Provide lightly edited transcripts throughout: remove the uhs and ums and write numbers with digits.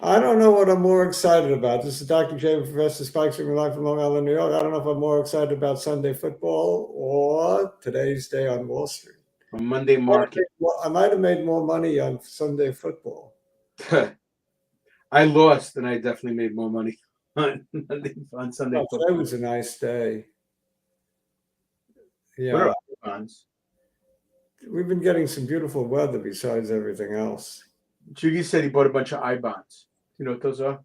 I don't know what I'm more excited about. This is Dr. J, Professor Spikes from Life from Long Island, New York. I don't know if I'm more excited about Sunday football or today's day on Wall Street. On Monday market. I might have made more money on Sunday football. I lost, and I definitely made more money on Sunday football. Today was a nice day. Yeah. What are bonds? We've been getting some beautiful weather besides everything else. Jiggy said he bought a bunch of I bonds. Do you know what those are?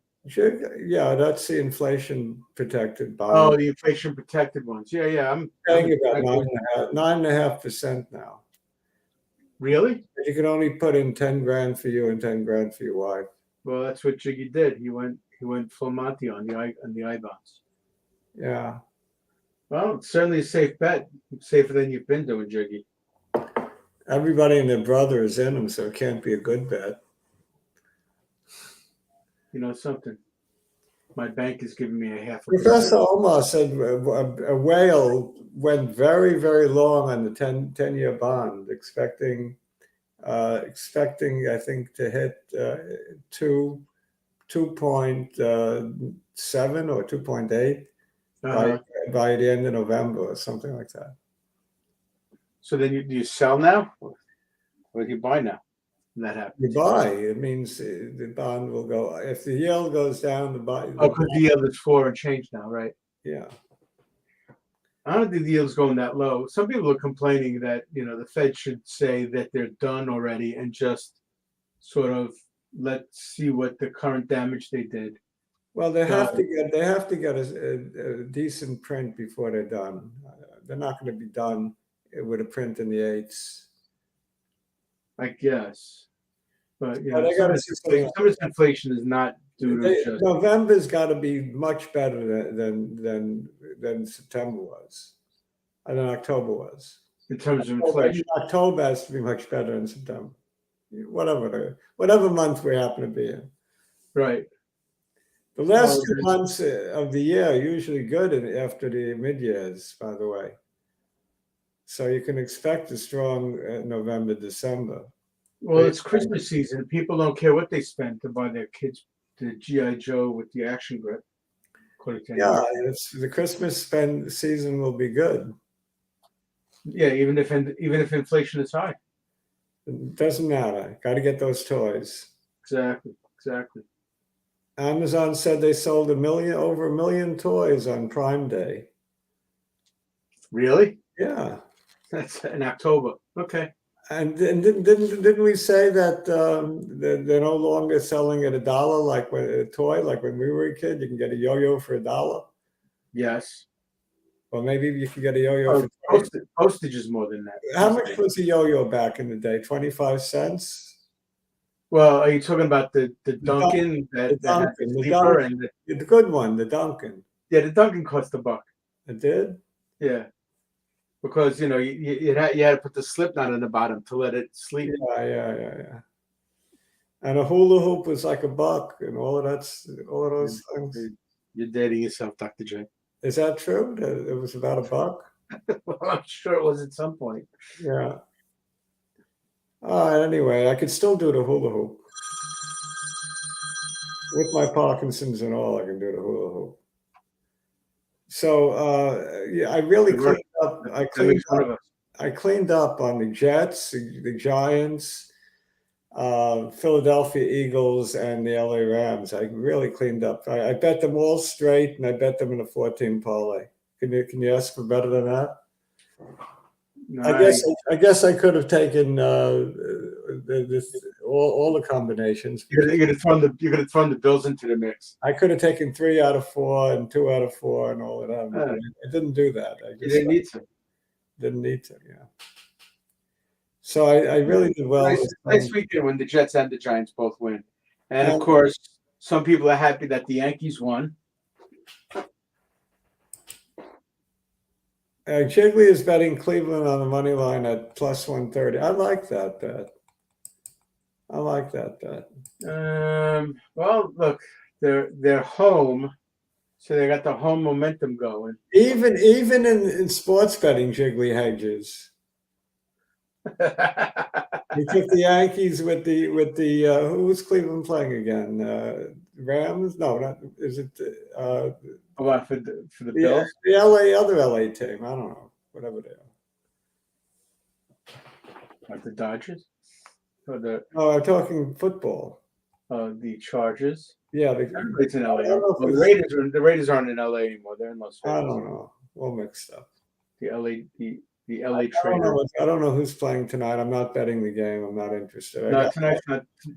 Yeah, that's the inflation protected bond. Oh, the inflation protected ones. Yeah. I'm paying about 9.5% now. Really? You can only put in 10 grand for you and 10 grand for your wife. Well, that's what Jiggy did. He went full Monty on the I bonds. Yeah. Well, it's certainly a safe bet. Safer than you've been doing, Jiggy. Everybody and their brother is in them, so it can't be a good bet. You know something? My bank is giving me a half. Professor Omar said a whale went very, very long on the 10-year bond, expecting I think to hit 2.7 or 2.8 by the end of November or something like that. So then do you sell now, or do you buy now? When that happens, you buy. It means the bond will go. If the yield goes down, the buy. Oh, because the yield is 4 and change now, right? Yeah. I don't think the yield's going that low. Some people are complaining that the Fed should say that they're done already and just sort of let's see what the current damage they did. Well, they have to get a decent print before they're done. They're not going to be done with a print in the 8s. I guess, but some of this inflation is not due to just November's got to be much better than September was, and then October was. In terms of inflation, October has to be much better than September. Whatever month we happen to be in. Right. The last 2 months of the year are usually good after the mid-years, by the way. So you can expect a strong November, December. Well, it's Christmas season. People don't care what they spend to buy their kids the G.I. Joe with the action grip. Yeah, the Christmas spend season will be good. Yeah, even if inflation is high. It doesn't matter. Got to get those toys. Exactly. Amazon said they sold over 1 million toys on Prime Day. Really? Yeah. That's in October. Okay. And didn't we say that they're no longer selling at $1 like a toy? Like when we were a kid, you can get a yo-yo for $1. Yes. Well, maybe you could get a yo-yo for postage is more than that. How much was a yo-yo back in the day? 25 cents? Well, are you talking about the Duncan? The good one, the Duncan. Yeah, the Duncan cost $1. It did? Yeah. Because you had to put the slip knot on the bottom to let it sleep. Yeah. And a hula hoop was like $1, and all of those things. You're dating yourself, Dr. J. Is that true? It was about $1? Well, I'm sure it was at some point. Yeah. Anyway, I could still do the hula hoop. With my Parkinson's and all, I can do the hula hoop. So I really cleaned up. I cleaned up on the Jets, the Giants, Philadelphia Eagles, and the LA Rams. I really cleaned up. I bet them all straight, and I bet them in a 14 parlay. Can you ask for better than that? Nice. I guess I could have taken all the combinations. You're gonna throw the Bills into the mix. I could have taken 3 out of 4 and 2 out of 4 and all of that. I didn't do that. You didn't need to. Didn't need to. Yeah. So I really did well. Nice weekend when the Jets and the Giants both win, and of course, some people are happy that the Yankees won. Jiggly is betting Cleveland on the money line at plus 130. I like that bet. Well, look, they're home, so they got the home momentum going. Even in sports betting, Jiggly hedges. He took the Yankees with the who was Cleveland playing again? Rams? No, not is it What for the Bills? the LA other LA team? I don't know, whatever they are. Like the Dodgers or the Oh, I'm talking football. Chargers. Yeah, Everybody's in I LA. don't know if Well, it's- the Raiders aren't in LA anymore. They're in Las I Vegas. don't know. All mixed up. The LA I don't Trainer. know. I don't know who's playing tonight. I'm not betting the game. I'm not interested. No,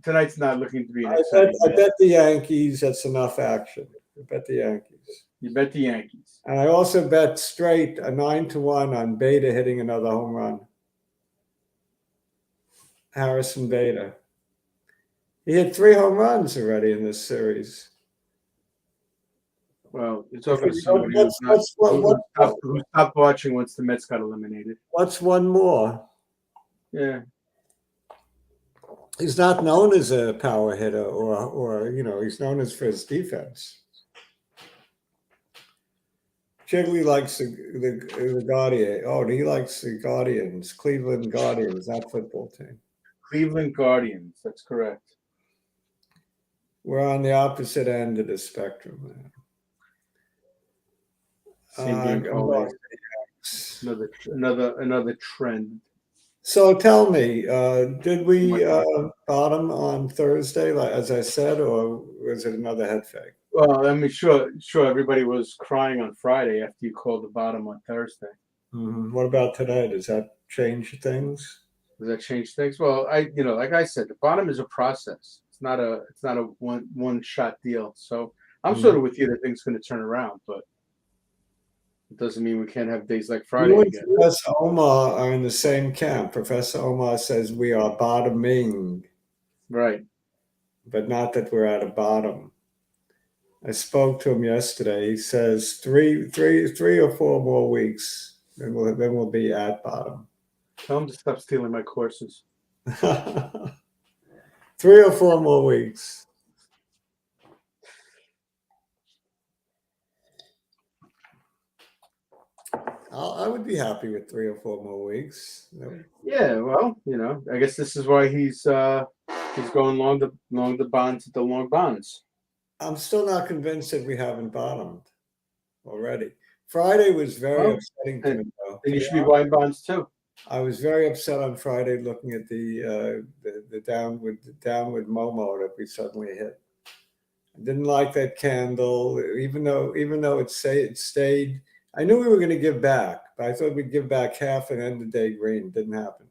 tonight's not looking to be an I exciting I game. bet the Yankees. That's enough action. I bet the Yankees. You bet the Yankees. And I also bet straight a 9-1 on Beta hitting another home run. Harrison Beta. He hit 3 home runs already in this series. Well, you're talking to somebody who stopped watching once the Mets got eliminated. What's one more? Yeah. He's not known as a power hitter, or he's known as for his defense. Chigley likes the Guardians. Oh, he likes the Guardians, Cleveland Guardians, that football team. Cleveland Guardians. That's correct. We're on the opposite end of the spectrum, man. Another trend. So tell me, did we bottom on Thursday, like as I said, or was it another head fake? Well, I mean, sure, everybody was crying on Friday after you called the bottom on Thursday. Mm-hmm. What about today? Does that change things? Does that change things? Well, like I said, the bottom is a process. It's not a one shot deal. So I'm sort of with you that things going to turn around, but it doesn't mean we can't have days like Friday again. Professor Omar are in the same camp. Professor Omar says we are bottoming, right? But not that we're at a bottom. I spoke to him yesterday. He says 3 or 4 more weeks, then we'll be at bottom. Tell him to stop stealing my courses. 3 or 4 more weeks. I would be happy with 3 or 4 more weeks. Yeah, well, I guess this is why he's going long the bonds at the long bonds. I'm still not convinced that we haven't bottomed already. Friday was very upsetting to me, though. And you should be buying bonds too. I was very upset on Friday looking at the downward Momo that we suddenly hit. I didn't like that candle, even though it stayed. I knew we were going to give back, but I thought we'd give back half an end of day green. Didn't happen.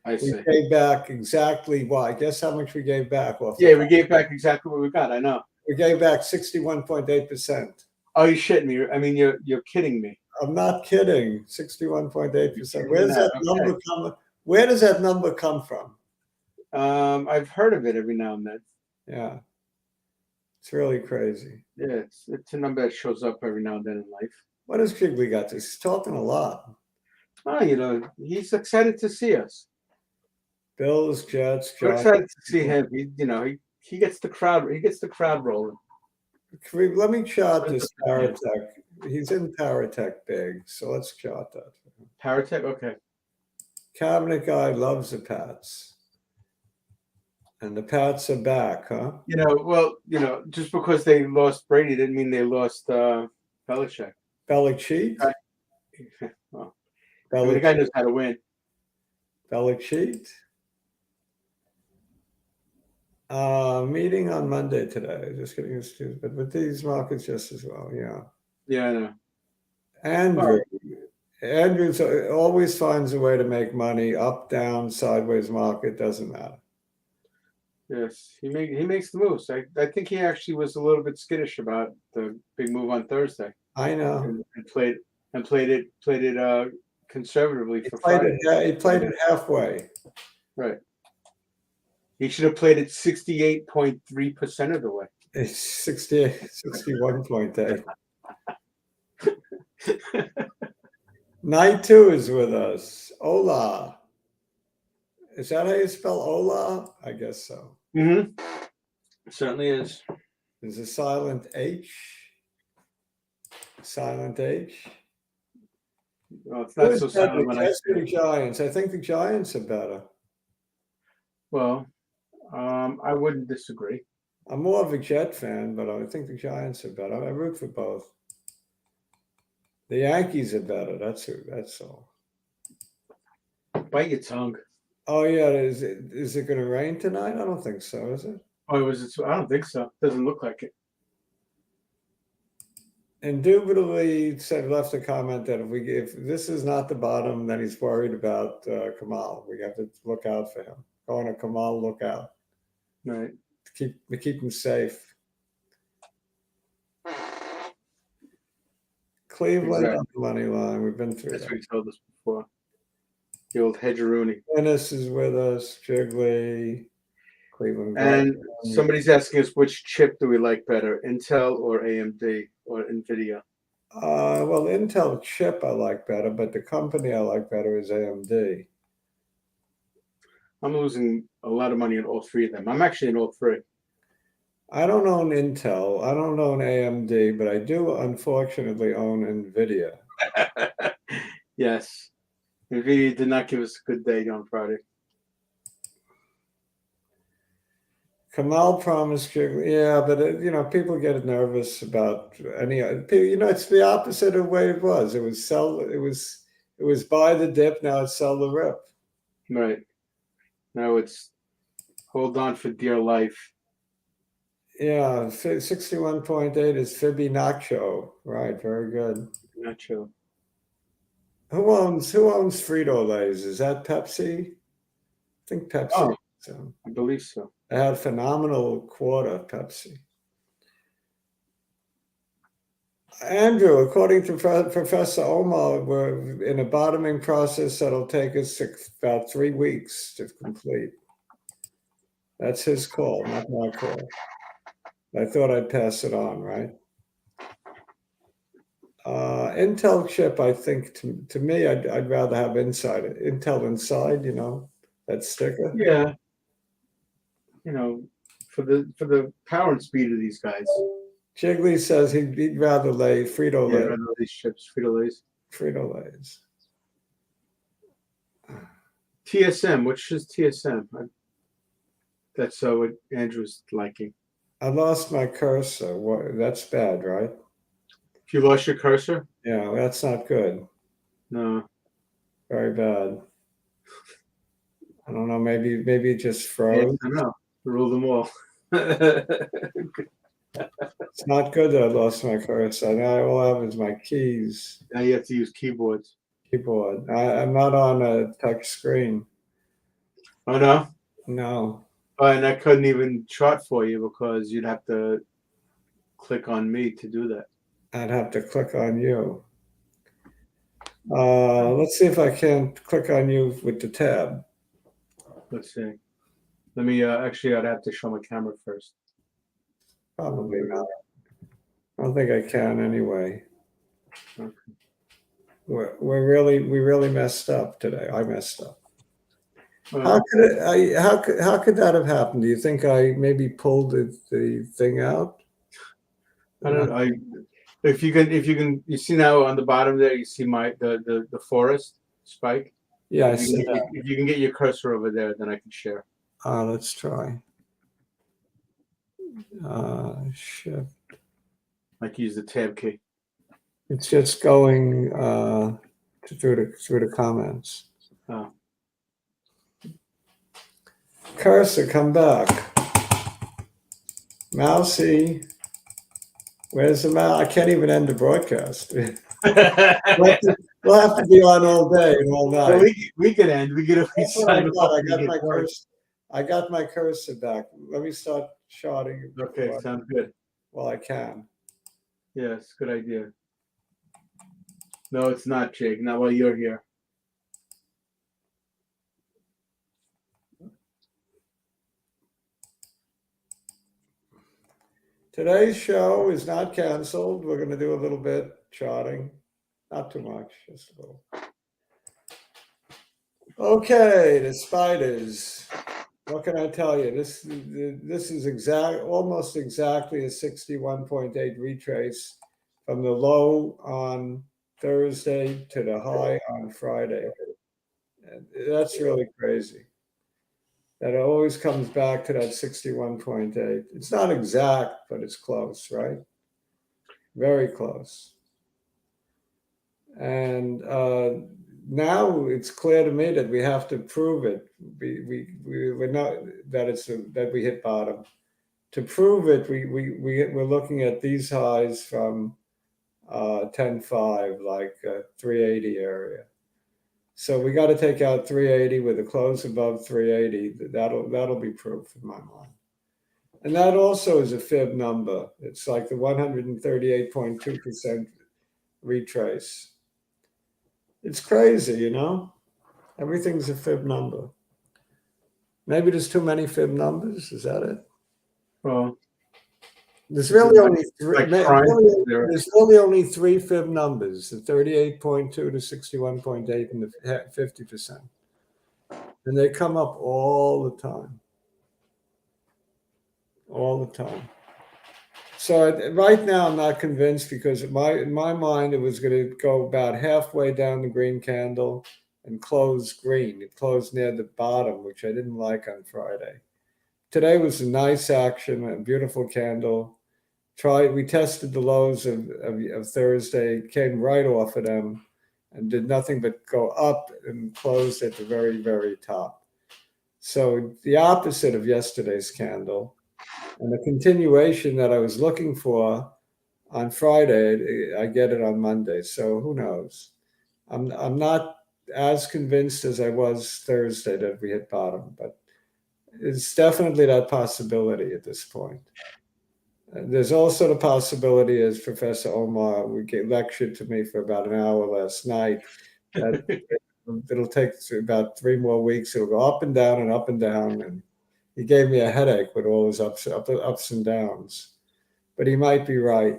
I see. We gave back exactly what? Guess how much we gave back? We gave back exactly what we got. I know. We gave back 61.8%. Oh, you're shitting me. I mean, you're kidding me. I'm not kidding. 61.8%. Where does that number come? Where does that number come from? I've heard of it every now and then. Yeah, it's really crazy. Yeah, it's a number that shows up every now and then in life. What has Kigley got to? He's talking a lot. Oh, he's excited to see us. Bills, Jets, We're excited to see him. He gets the crowd. He gets the crowd rolling. Let me chart this Paratech. He's in Paratech big, so let's chart that. Paratech, okay. Cabinet guy loves the Pats. And the Pats are back, huh? Just because they lost Brady didn't mean they lost Belichick. Belichick? Well, the guy knows how to win. Belichick? Meeting on Monday today. Just getting used to it, but with these markets just as well. Yeah. Yeah, I know. Andrews always finds a way to make money. Up, down, sideways market, doesn't matter. Yes, he makes the moves. I think he actually was a little bit skittish about the big move on Thursday. I know. And played it conservatively for Friday. Friday. He played it halfway. Right. He should have played it 68.3% of the way. It's 61.8. Night 2 is with us. Ola. Is that how you spell Ola? I guess so. Mm-hmm. It certainly is. There's a silent H. Silent H. Well, it's not Who's so better, silent when I Jets say or the it. Giants? I think the Giants are better. Well, I wouldn't disagree. I'm more of a Jet fan, but I think the Giants are better. I root for both. The Yankees are better. That's all. Bite your tongue. Oh yeah, is it going to rain tonight? I don't think so, is it? Oh, was it? I don't think so. Doesn't look like it. Indubitably said left a comment that if this is not the bottom, then he's worried about Kamal. We have to look out for him. Going to Kamal, look out. Right. Keep him safe. Cleveland Exactly. on the money line. We've been through That's that. what he told us before. The old Hedgeroonie. Dennis is with us. Jiggly. Cleveland. And Guardian. somebody's asking us which chip do we like better, Intel or AMD or NVIDIA? Well, Intel chip I like better, but the company I like better is AMD. I'm losing a lot of money in all three of them. I'm actually in all three. I don't own Intel. I don't own AMD, but I do unfortunately own NVIDIA. Yes. NVIDIA did not give us a good day on Friday. Kamal promised Jiggly. Yeah, but people get nervous about any. It's the opposite of the way it was. It was sell. It was buy the dip. Now it's sell the rip. Right. Now it's hold on for dear life. Yeah, 61.8 is Fibonacci. Right, very good. Not sure. Who owns Frito-Lays? Is that Pepsi? I think Pepsi. Oh, So I believe so. they had a phenomenal quarter, Pepsi. Andrew, according to Professor Omar, we're in a bottoming process that'll take us about 3 weeks to complete. That's his call, not my call. I thought I'd pass it on, right? Intel chip, I think to me, I'd rather have Intel inside, that sticker. Yeah. For the power and speed of these guys. Jiggly says he'd rather lay Frito-Lay. Yeah, I know these chips, Frito-Lays. Frito-Lays. TSM, which is TSM? That's what Andrew's liking. I lost my cursor. That's bad, right? If you lost your cursor? Yeah, that's not good. No. Very bad. I don't know. Maybe it just froze. I know. Rule them all. It's not good that I lost my cursor. Now all I have is my keys. Now you have to use keyboards. Keyboard. I'm not on a touch screen. Oh no? No. Oh, and I couldn't even chart for you because you'd have to click on me to do that. I'd have to click on you. Let's see if I can click on you with the tab. Let's see. Let me actually I'd have to show my camera first. Probably not. I don't think I can anyway. Okay. We really messed up today. I messed up. Well, How could that have happened? Do you think I maybe pulled the thing out? I don't know. If you can you see now on the bottom there you see the forest spike? Yeah, I If see that. if you can get your cursor over there, then I can share. Let's try. Shift. Like use the tab key. It's just going through the comments. Oh. Cursor, come back. Mousy. Where's the mouse? I can't even end the broadcast. We'll have to be on all day and all night. Well, we could end. We could at That's least what I sign got. off. I got my cursor back. Let me start charting. Okay, sounds good. Well, I can. Yes, good idea. No, it's not, Jake. Not while you're here. Today's show is not canceled. We're going to do a little bit charting. Not too much, just a little. Okay, the spiders. What can I tell you? This is almost exactly a 61.8 retrace from the low on Thursday to the high on Friday. And that's really crazy. That it always comes back to that 61.8. It's not exact, but it's close, right? Very close. And now it's clear to me that we have to prove it. We're not that we hit bottom. To prove it, we're looking at these highs from 10.5, like 380 area. So we got to take out 380 with a close above 380. That'll be proof in my mind. And that also is a fib number. It's like the 138.2% retrace. It's crazy, you know? Everything's a fib number. Maybe there's too many fib numbers. Is that it? Well, there's really only three. Like There's really only three fib numbers: the 38.2 to 61.8 and the 50%, and they come up all the time. All the time. So right now, I'm not convinced because in my mind, it was going to go about halfway down the green candle and close green. It closed near the bottom, which I didn't like on Friday. Today was a nice action, a beautiful candle. We tested the lows of Thursday, came right off of them, and did nothing but go up and closed at the very, very top. So the opposite of yesterday's candle. And the continuation that I was looking for on Friday, I get it on Monday. So who knows? I'm not as convinced as I was Thursday that we hit bottom, but it's definitely that possibility at this point. There's also the possibility, as Professor Omar lectured to me for about an hour last night, that it'll take about 3 more weeks. It'll go up and down and up and down, and he gave me a headache with all his ups and downs, but he might be right.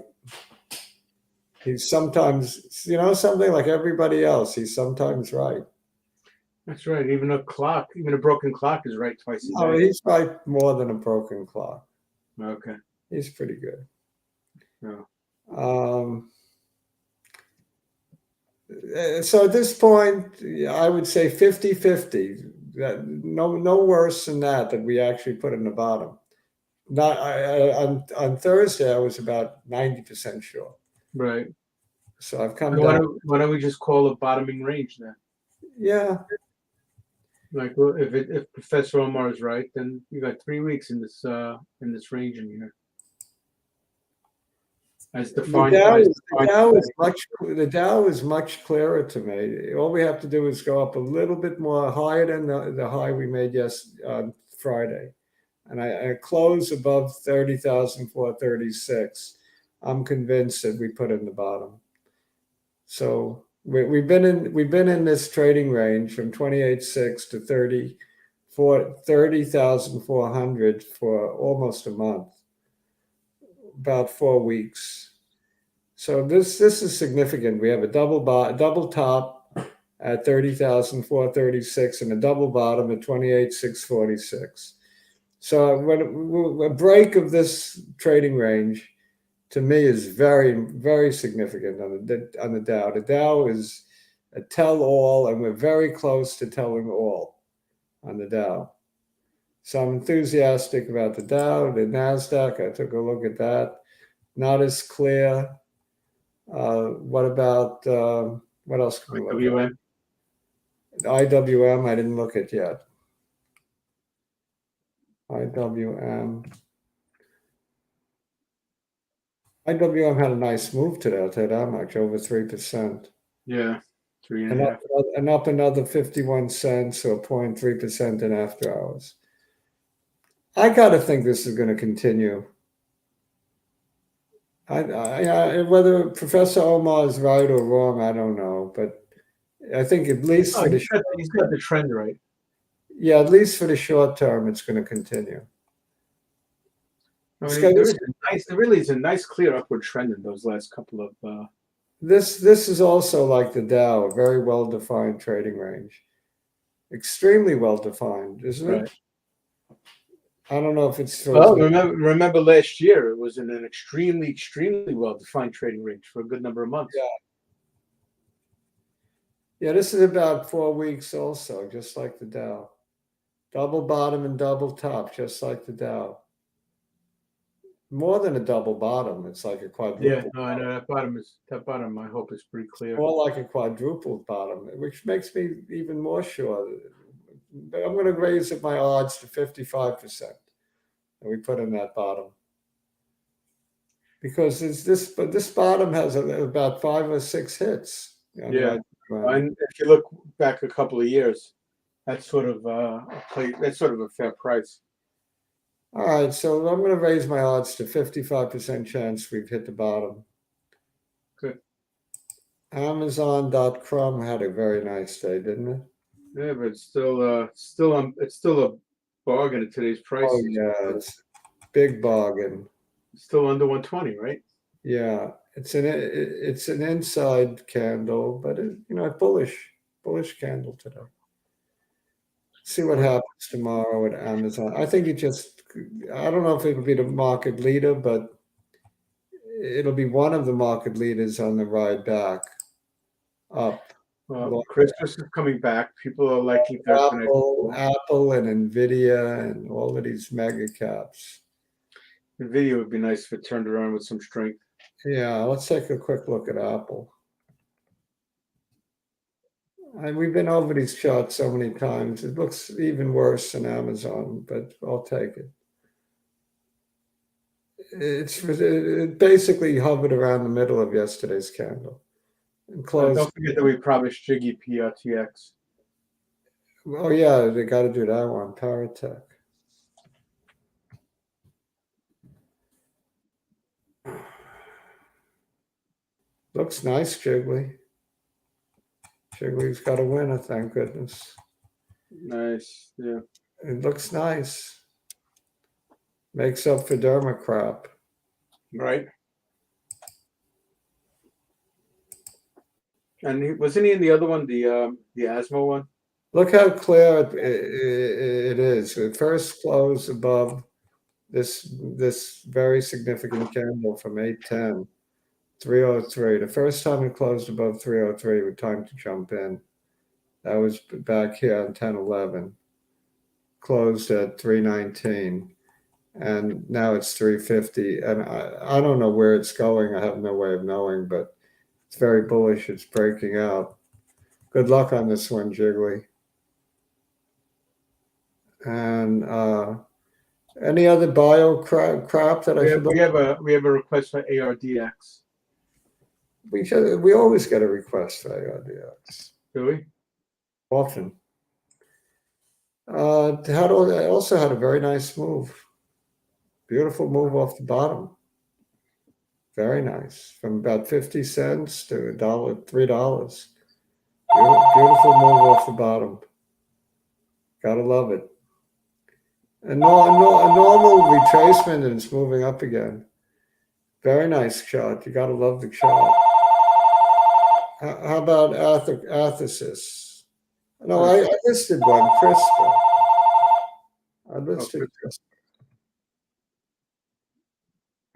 He's sometimes, something like everybody else. He's sometimes right. That's right. Even a broken clock is right twice a day. Oh, he's right more than a broken clock. Okay. He's pretty good. Yeah. So at this point, I would say 50-50. No worse than that we actually put in the bottom. On Thursday, I was about 90% sure. Right. So I've come down. Why don't we just call a bottoming range then? Yeah. Like, well, if Professor Omar is right, then you got 3 weeks in this range in here. As defined. The Dow is much clearer to me. All we have to do is go up a little bit more higher than the high we made on Friday, and I close above 30,436. I'm convinced that we put in the bottom. So we've been in this trading range from 28.6 to 30,400 for almost a month. About 4 weeks. So this is significant. We have a double top at 30,436 and a double bottom at 28,646. So when a break of this trading range to me is very, very significant on the Dow. The Dow is a tell all, and we're very close to telling all on the Dow. So I'm enthusiastic about the Dow, the NASDAQ. I took a look at that. Not as clear. What about, what else can we look at? IWM, I didn't look at yet. IWM had a nice move today, I'll tell you that much, over 3%. Yeah, 3.5. And up another 51 cents or 0.3% in after hours. I got to think this is going to continue. Whether Professor Omar is right or wrong, I don't know. But I think at least for he's got the trend right. Yeah, at least for the short term, it's going to continue. I mean, there really is a nice clear upward trend in those last couple of. This is also like the Dow, a very well-defined trading range. Extremely well-defined, isn't it? Right. I don't know if it's. Well, remember last year it was in an extremely, extremely well-defined trading range for a good number of months. Yeah. Yeah, this is about 4 weeks also, just like the Dow. Double bottom and double top, just like the Dow. More than a double bottom, it's like a Yeah, quadruple no, I bottom. know that bottom. I hope is pretty clear. More like a quadruple bottom, which makes me even more sure. I'm going to raise my odds to 55%. And we put in that bottom because it's this, but this bottom has about 5 or 6 hits. Yeah, and if you look back a couple of years, that's sort of that's sort of a fair price. All right, so I'm going to raise my odds to 55% chance we've hit the bottom. Good. Amazon.com had a very nice day, didn't it? Yeah, but it's still a bargain at today's price. Oh yeah, it's big bargain. Still under 120, right? Yeah, it's an inside candle, but bullish candle today. See what happens tomorrow at Amazon. I think I don't know if it'll be the market leader, but it'll be one of the market leaders on the ride back up. Well, Christmas is coming back. People are likely Apple and Nvidia and all of these mega caps. Nvidia would be nice if it turned around with some strength. Yeah, let's take a quick look at Apple. And we've been over these charts so many times. It looks even worse than Amazon, but I'll take it. It basically hovered around the middle of yesterday's candle and closed. Don't forget that we promised Jiggy PRTX. Oh yeah, they got to do that one. Paratech. Looks nice, Jiggly. Jiggly's got a winner, thank goodness. Nice, yeah. It looks nice. Makes up for Dermacrop. Right. And wasn't he in the other one, the asthma one? Look how clear it is. It first closed above this very significant candle from 810, 303. The first time it closed above 303 with time to jump in. That was back here on 1011. Closed at 319. And now it's 350. And I don't know where it's going. I have no way of knowing, but it's very bullish. It's breaking out. Good luck on this one, Jiggly. And any other bio crap that I should look at? We have a request for ARDX. We always get a request for ARDX. Do we? Often. I also had a very nice move. Beautiful move off the bottom. Very nice. From about 50 cents to $3. Beautiful move off the bottom. Gotta love it. A normal retracement and it's moving up again. Very nice chart. You gotta love the chart. How about Athersys? No, I listed one, CRISPR. I listed CRISPR.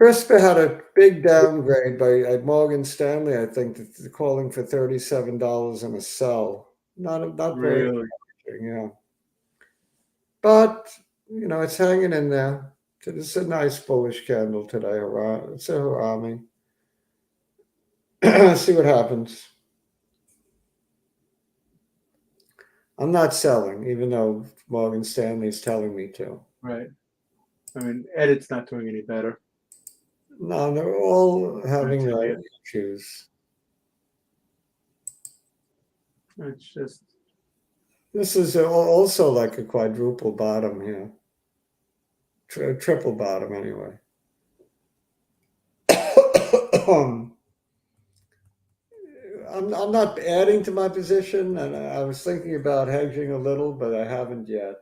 CRISPR had a big downgrade by Morgan Stanley, I think, calling for $37 in a sell. Not very Really? yeah. But, it's hanging in there. It's a nice bullish candle today. It's a Harami. See what happens. I'm not selling, even though Morgan Stanley's telling me to. Right. I mean, Edit's not doing any better. No, they're all having their issues. It's just. This is also like a quadruple bottom here. Triple bottom, anyway. I'm not adding to my position, and I was thinking about hedging a little, but I haven't yet.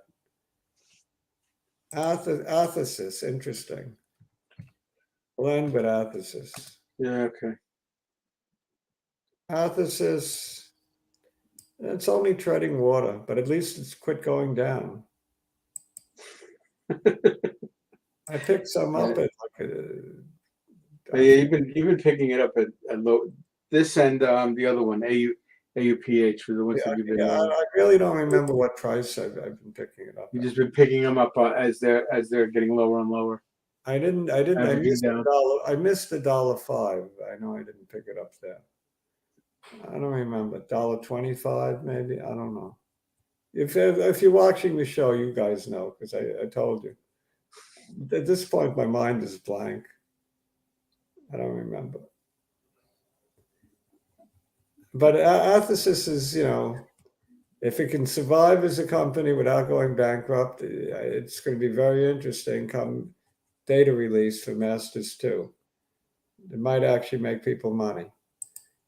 Athersys, interesting. Blend with Athersys. Yeah, okay. Athersys, it's only treading water, but at least it's quit going down. I picked some up at Yeah, you've been picking it up at low. This and the other one, AUPH for the ones that you've been. Yeah, I really don't remember what price I've been picking it up. You've at. just been picking them up as they're getting lower and lower. I Averaging missed down. $1.05. I know I didn't pick it up there. I don't remember. $1.25 maybe. I don't know. If you're watching the show, you guys know because I told you. At this point, my mind is blank. I don't remember. But Athersys is, if it can survive as a company without going bankrupt, it's going to be very interesting come data release for Masters 2. It might actually make people money.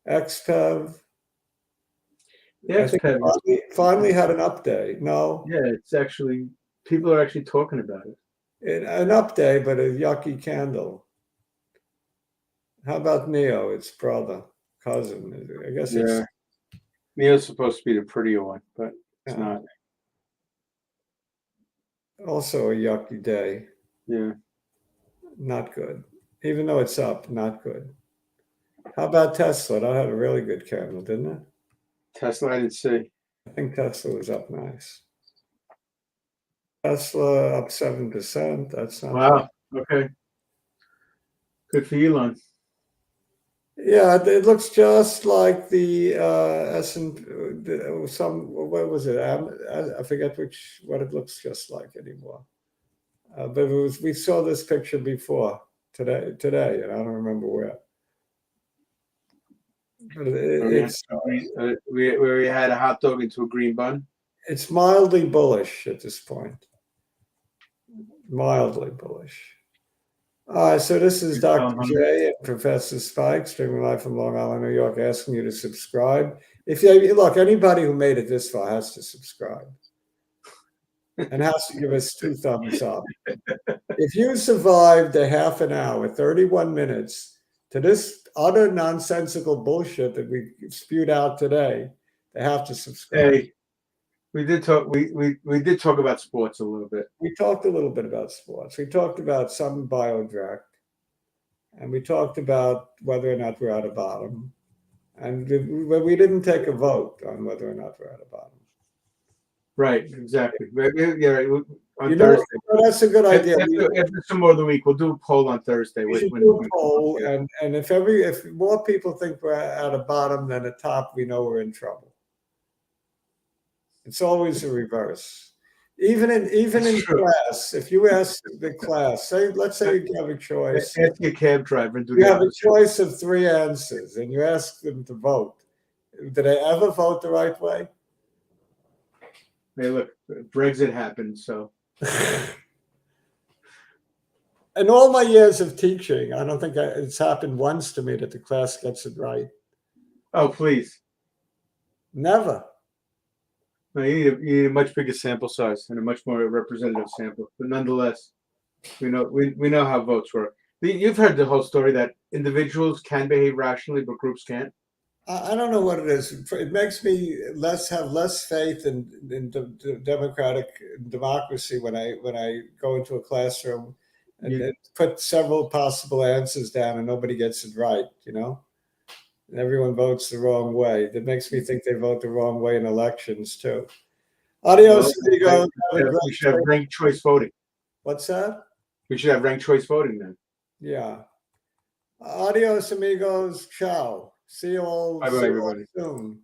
XPEV, Yeah, I think finally had an update. No, yeah, it's actually people are actually talking about it. an update, but a yucky candle. How about Neo? Its brother, cousin. I guess Yeah, Neo's supposed to be the prettier one, but it's Yeah. not. Also a yucky day. Yeah, Not good. Even though it's up, not good. How about Tesla? That had a really good candle, didn't it? Tesla, I didn't see. I think Tesla was up nice. Tesla up 7%. That's not Wow. Okay. Good for Elon. Yeah, it looks just like the S&P, what was it? I forget what it looks just like anymore. But we saw this picture before today, and I don't remember where. But Where we had a hot dog into a green bun. it's mildly bullish at this point. Mildly bullish. So this is Dr. J and Professor Spike, streaming live from Long Island, New York, asking you to subscribe. Look, anybody who made it this far has to subscribe and has to give us 2 thumbs up. If you survived a half an hour, 31 minutes to this utter nonsensical bullshit that we spewed out today, they have to subscribe. Hey, we did talk. We did talk about sports a little bit. We talked a little bit about sports. We talked about some biodirect, and we talked about whether or not we're at a bottom. And we didn't take a vote on whether or not we're at a bottom. Right, exactly. Yeah, right. On Thursday. Thursday. That's a good idea. After some more of the week, we'll do a poll on Thursday. We should do a poll, and if more people think we're at a bottom than a top, we know we're in trouble. It's always the reverse. Even in class, if you ask the class, let's say you have a choice. Ask your cab driver. You have a choice of 3 answers, and you ask them to vote. Did they ever vote the right way? Hey, look, Brexit happened, so. In all my years of teaching, I don't think it's happened once to me that the class gets it right. Oh, please. Never. No, you need a much bigger sample size and a much more representative sample. But nonetheless, we know how votes work. You've heard the whole story that individuals can behave rationally, but groups can't. I don't know what it is. It makes me have less faith in democracy when I go into a classroom and put several possible answers down and nobody gets it right. And everyone votes the wrong way. That makes me think they vote the wrong way in elections too. Adios, amigos. We should have ranked choice voting. What's that? We should have ranked choice voting then. Yeah. Adios, amigos. Ciao. See you all Bye-bye, everybody. soon.